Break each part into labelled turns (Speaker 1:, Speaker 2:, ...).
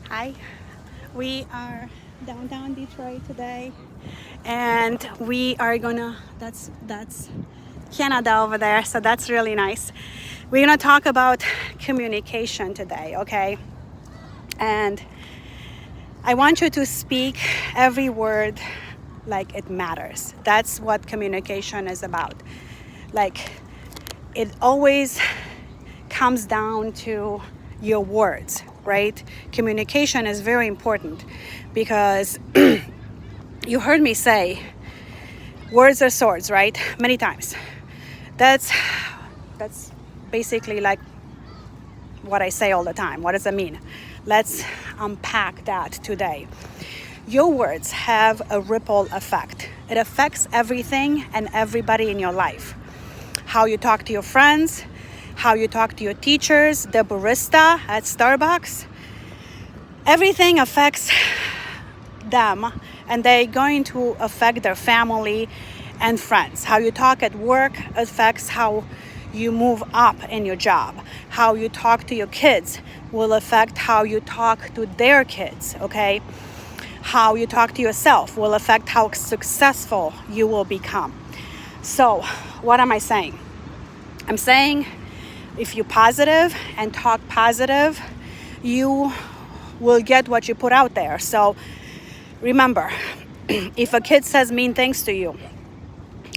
Speaker 1: Hi, we are downtown Detroit today, and we are gonna. That's Canada over there, so that's really nice. We're gonna talk about communication today, okay? And I want you to speak every word like it matters. That's what communication is about. Like, it always comes down to your words, right? Communication is very important because you heard me say words are swords, right? Many times. That's basically like what I say all the time. What does it mean? Let's unpack that today. Your words have a ripple effect. It affects everything and everybody in your life. How you talk to your friends, how you talk to your teachers, the barista at Starbucks. Everything affects them, and they're going to affect their family and friends. How you talk at work affects how you move up in your job. How you talk to your kids will affect how you talk to their kids, okay? How you talk to yourself will affect how successful you will become. So, what am I saying? I'm saying if you're positive and talk positive, you will get what you put out there. So remember, if a kid says mean things to you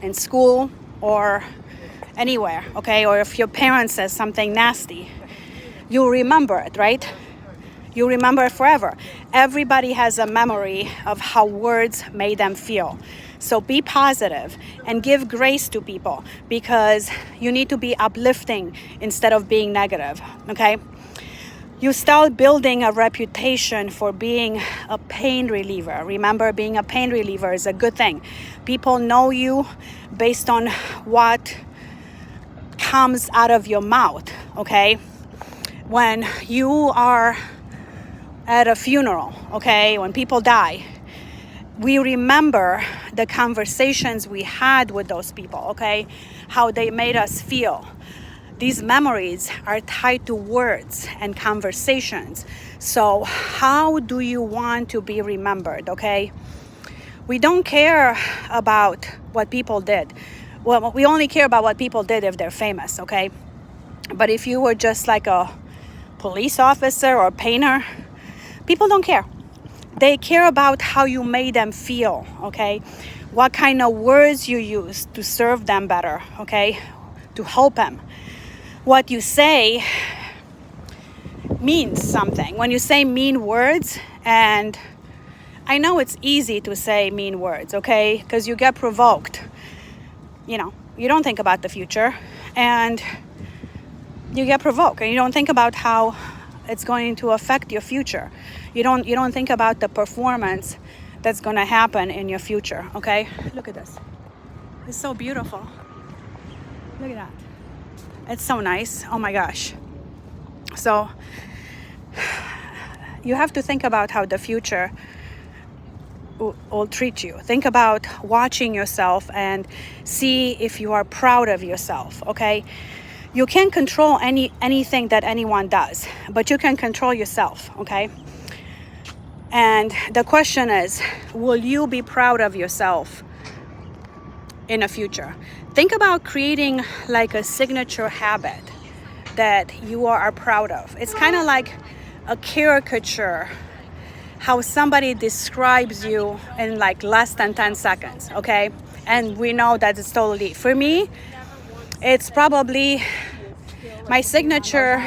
Speaker 1: in school or anywhere, okay, or if your parent says something nasty, you'll remember it, right? You remember it forever. Everybody has a memory of how words made them feel. So be positive and give grace to people because you need to be uplifting instead of being negative, okay? You start building a reputation for being a pain reliever. Remember, being a pain reliever is a good thing. People know you based on what comes out of your mouth, okay? When you are at a funeral, okay, when people die, we remember the conversations we had with those people, okay, how they made us feel. These memories are tied to words and conversations. So how do you want to be remembered, okay? We don't care about what people did. Well, we only care about what people did if they're famous, okay? But if you were just like a police officer or painter, people don't care. They care about how you made them feel, okay? What kind of words you use to serve them better, okay? To help them. What you say means something. When you say mean words, and I know it's easy to say mean words, okay? Because you get provoked. You know, you don't think about the future, and you get provoked, and you don't think about how it's going to affect your future. You don't think about the performance that's going to happen in your future, okay? Look at this. It's so beautiful. Look at that. It's so nice. Oh my gosh. So you have to think about how the future will treat you. Think about watching yourself and see if you are proud of yourself, okay? You can't control anything that anyone does, but you can control yourself, okay? And the question is, will you be proud of yourself in the future? Think about creating like a signature habit that you are proud of. It's kind of like a caricature, how somebody describes you in like less than 10 seconds, okay? And we know that it's totally, for me, it's probably my signature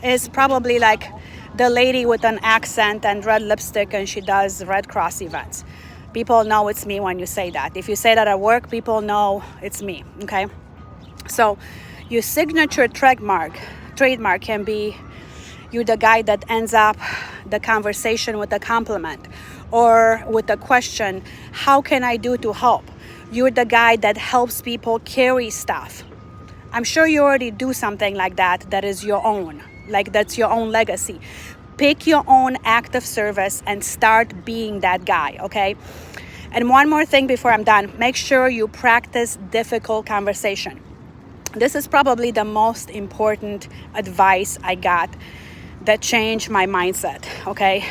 Speaker 1: is probably like the lady with an accent and red lipstick and she does Red Cross events. People know it's me when you say that. If you say that at work, people know it's me, okay? So your signature trademark can be you're the guy that ends up the conversation with a compliment or with a question, how can I do to help? You're the guy that helps people carry stuff. I'm sure you already do something like that is your own, like that's your own legacy. Pick your own act of service and start being that guy, okay? And one more thing before I'm done, make sure you practice difficult conversation. This is probably the most important advice I got that changed my mindset, okay?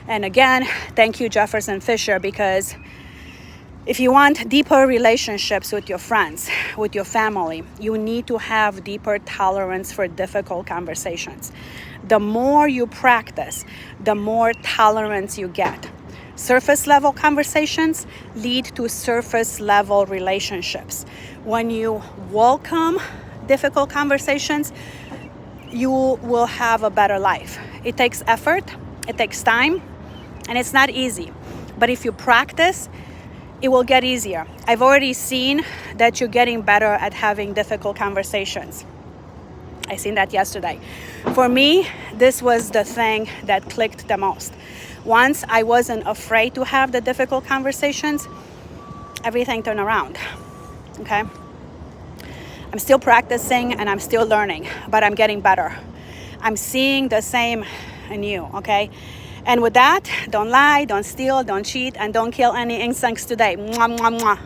Speaker 1: And again, thank you, Jefferson Fisher, because if you want deeper relationships with your friends, with your family, you need to have deeper tolerance for difficult conversations. The more you practice, the more tolerance you get. Surface level conversations lead to surface level relationships. When you welcome difficult conversations, you will have a better life. It takes effort, it takes time, and it's not easy. But if you practice, it will get easier. I've already seen that you're getting better at having difficult conversations. I seen that yesterday. For me, this was the thing that clicked the most. Once I wasn't afraid to have the difficult conversations, everything turned around, okay? I'm still practicing and I'm still learning, but I'm getting better. I'm seeing the same in you, okay? And with that, don't lie, don't steal, don't cheat, and don't kill any insects today. Mwah, mwah, mwah.